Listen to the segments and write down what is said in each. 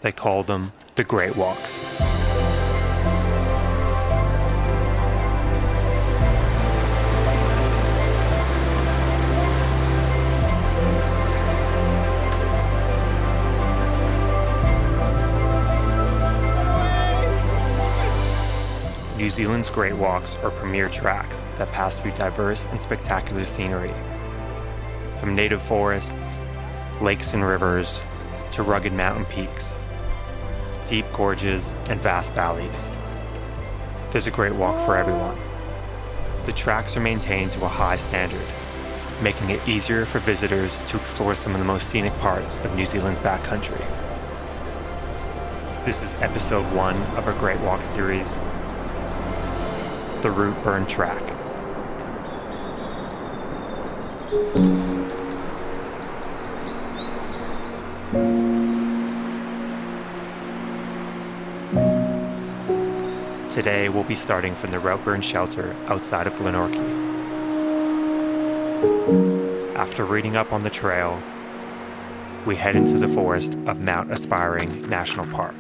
They call them the Great Walks. New Zealand's Great Walks are premier tracks that pass through diverse and spectacular scenery. From native forests, lakes and rivers, to rugged mountain peaks, deep gorges, and vast valleys. There's a Great Walk for everyone. The tracks are maintained to a high standard, making it easier for visitors to explore some of the most scenic parts of New Zealand's backcountry. This is episode 1 of our Great Walk series, the Routeburn Track. Today we'll be starting from the Routeburn Shelter outside of Glenorchy. After reading up on the trail, we head into the forest of Mount Aspiring National Park.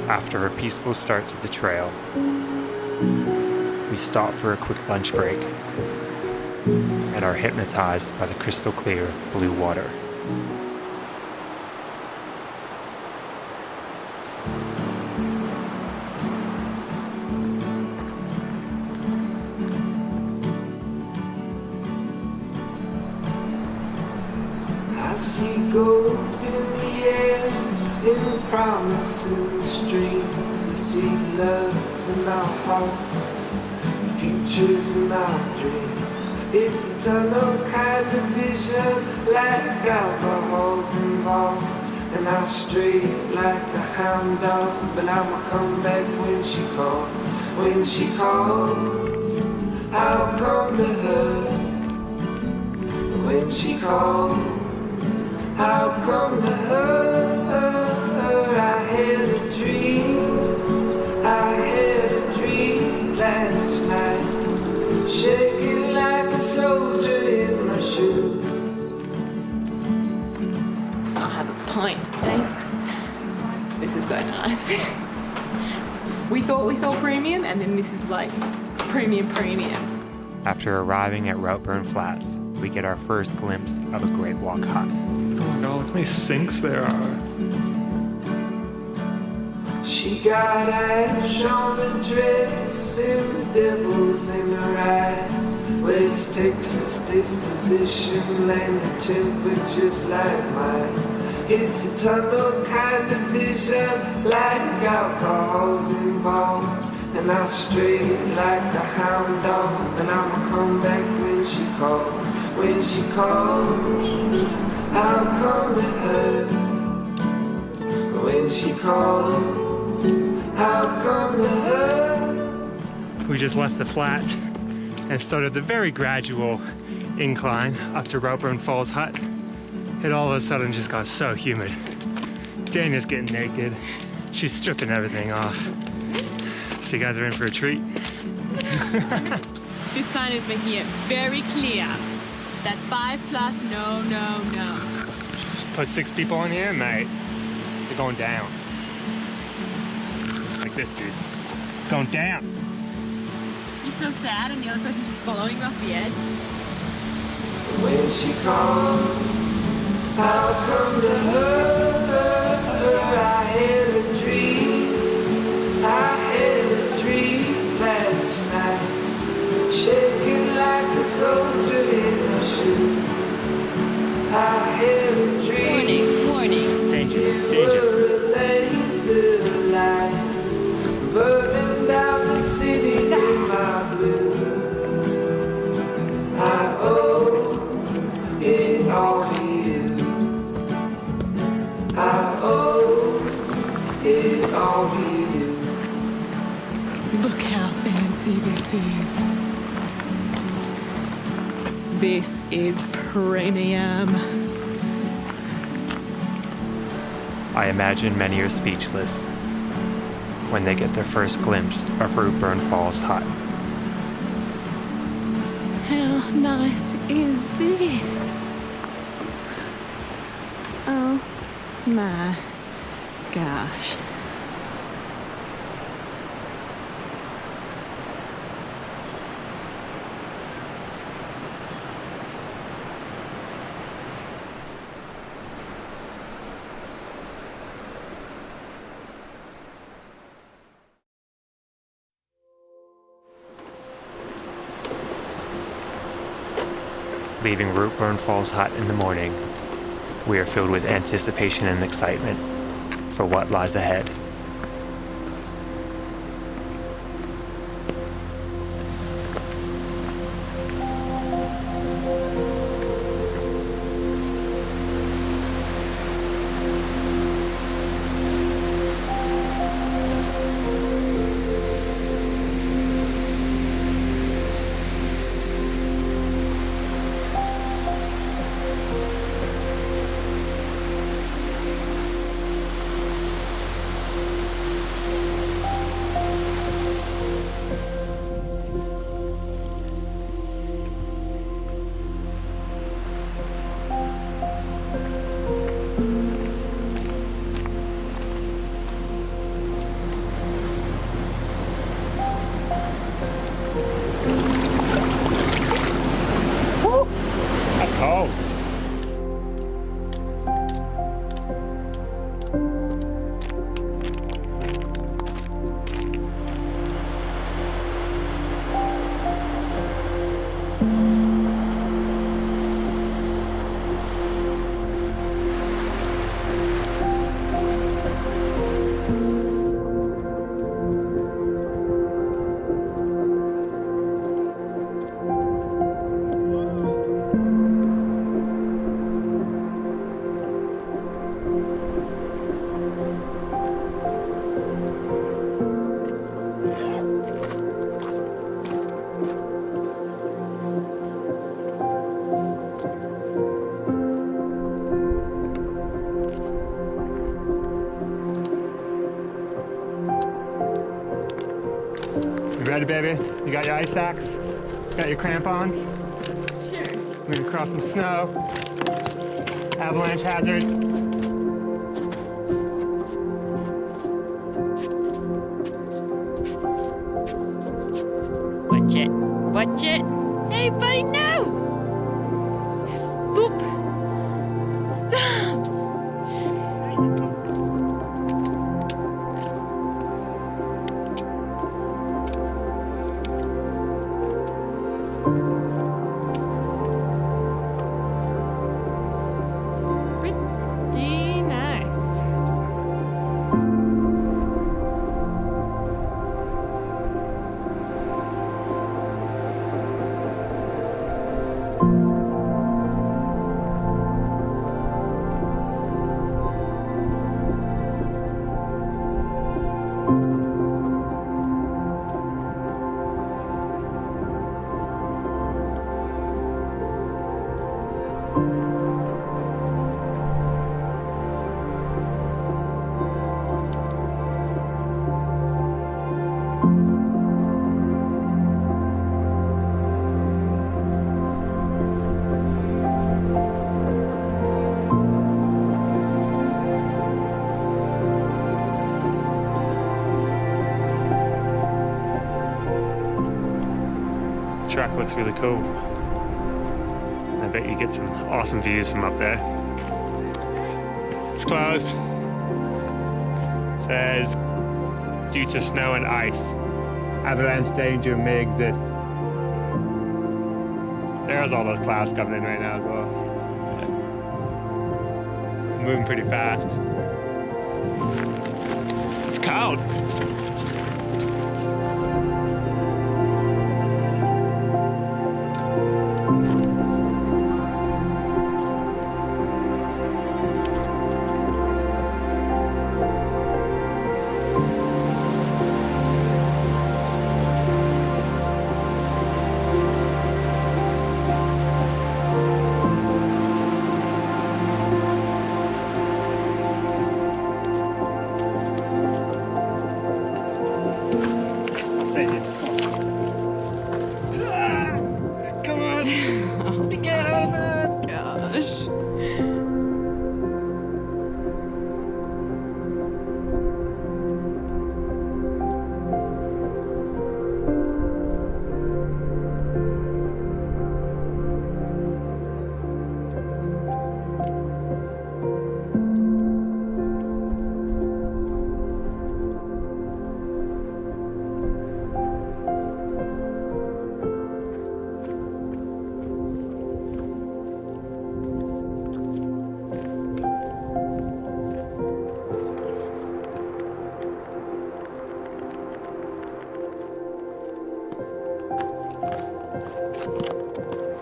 After a peaceful start to the trail, we stop for a quick lunch break and are hypnotized by the crystal clear blue water. I see gold in the air, in the promise in the streams. I see love in our hearts, futures in our dreams. It's a tunnel kind of vision, like alcohol's involved. And I'll stray like a hound dog, but I'ma come back when she calls. When she calls, I'll come to her. When she calls, I'll come to her. I had a dream last night, shaking like a soldier in my shoes. I'll have a pint, thanks. This is so nice. We thought we saw premium, and then this is like premium. After arriving at Routeburn Flats, we get our first glimpse of a Great Walk hut. Oh my god, look how many sinks there are. She got ash on the dress and the devil in her eyes. West Texas disposition and the temperature's like mine. It's a tunnel kind of vision, like alcohol's involved. And I'll stray like a hound dog, and I'ma come back when she calls. When she calls, I'll come to her. When she calls, I'll come to her. We just left the flat and started the very gradual incline up to Routeburn Falls Hut. It all of a sudden just got so humid. Danya's getting naked. She's stripping everything off. So you guys are in for a treat. This sign is making it very clear that 5+, no. Put 6 people in here, mate. They're going down. Like this dude. Going down. He's so sad and the other person's just following him off the edge. When she comes, I'll come to her. I had a dream, last night, shaking like a soldier in my shoes. I had a dream. Warning. Danger, You danger. were a laser light, burning down the city in my blues. I owe it all to you. I owe it all to you. Look how fancy this is. This is premium. I imagine many are speechless when they get their first glimpse of Routeburn Falls Hut. How nice is this? Oh my gosh. Leaving Routeburn Falls Hut in the morning, we are filled with anticipation and excitement for what lies ahead. That's cold. You ready, baby? You got your ice axe? Got your crampons? Sure. We're gonna cross some snow. Avalanche hazard. Watch it. Watch it. Hey, buddy, no! Stop! Stop! Pretty nice. Track looks really cool. I bet you get some awesome views from up there. It's closed. Says, due to snow and ice, avalanche danger may exist. There's all those clouds coming in right now as well. Moving pretty fast. It's cold.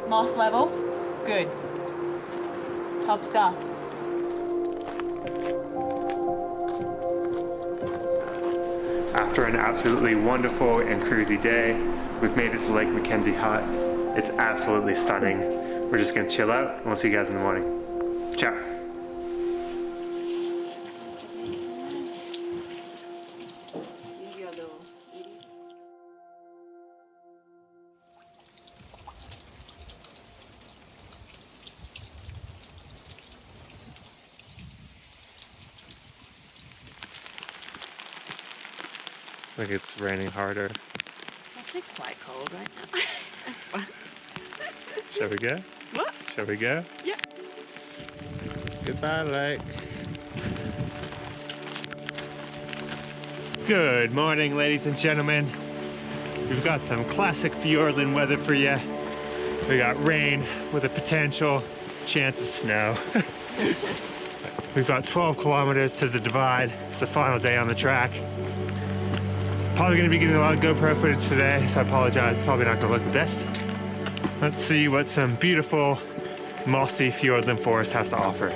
Moss level, good. Top stuff. After an absolutely wonderful and cruisy day, we've made it to Lake Mackenzie Hut. It's absolutely stunning. We're just gonna chill out and we'll see you guys in the morning. Ciao. Like it's raining harder. It's actually quite cold right now. That's fun. Shall we go? What? Shall we go? Yeah. Goodbye, Lake. Good morning, ladies and gentlemen. We've got some classic Fiordland weather for you. We got rain with a potential chance of snow. We've got 12 kilometers to the divide. It's the final day on the track. Probably going to be getting a lot of GoPro footage today, so I apologize. It's probably not going to look the best. Let's see what some beautiful, mossy Fiordland forest has to offer.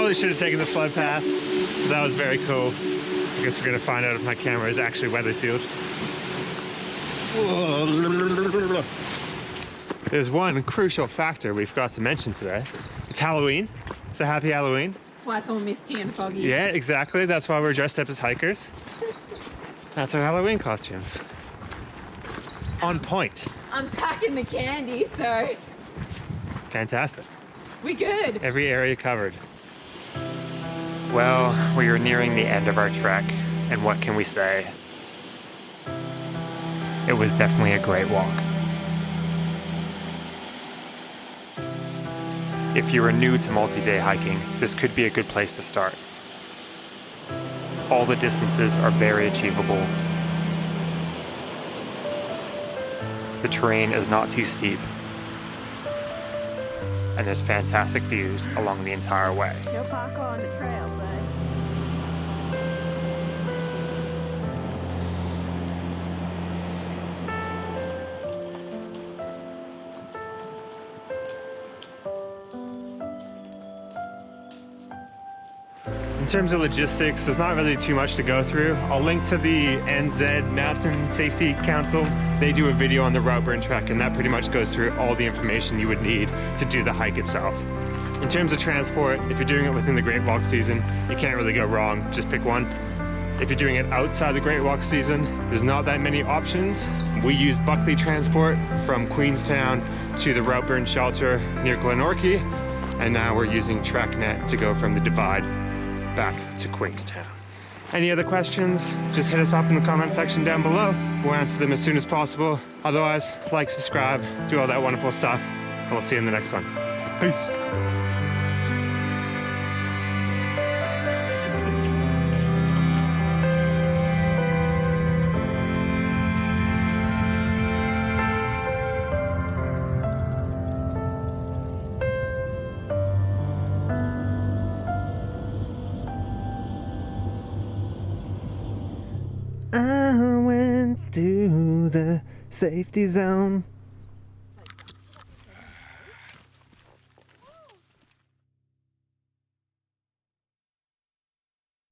Totally should have taken the flood path. That was very cool. I guess we're gonna find out if my camera is actually weather sealed. There's one crucial factor we forgot to mention today. It's Halloween. So happy Halloween. That's why it's all misty and foggy. Yeah, exactly. That's why we're dressed up as hikers. That's our Halloween costume. On point. I'm packing the candy, so Fantastic. we're good. Every area covered. Well, we are nearing the end of our trek, and what can we say? It was definitely a great walk. If you are new to multi-day hiking, this could be a good place to start. All the distances are very achievable. The terrain is not too steep, and there's fantastic views along the entire way. No parkour on the trail, but In terms of logistics, there's not really too much to go through. I'll link to the NZ Mountain Safety Council. They do a video on the Routeburn Track, and that pretty much goes through all the information you would need to do the hike itself. In terms of transport, if you're doing it within the Great Walk season, you can't really go wrong, just pick one. If you're doing it outside the Great Walk season, there's not that many options. We use Buckley Transport from Queenstown to the Routeburn Shelter near Glenorchy, and now we're using TrackNet to go from the Divide back to Queenstown. Any other questions, just hit us up in the comment section down below. We'll answer them as soon as possible. Otherwise, like, subscribe, do all that wonderful stuff, and we'll see you in the next one. Peace. I went to the safety zone.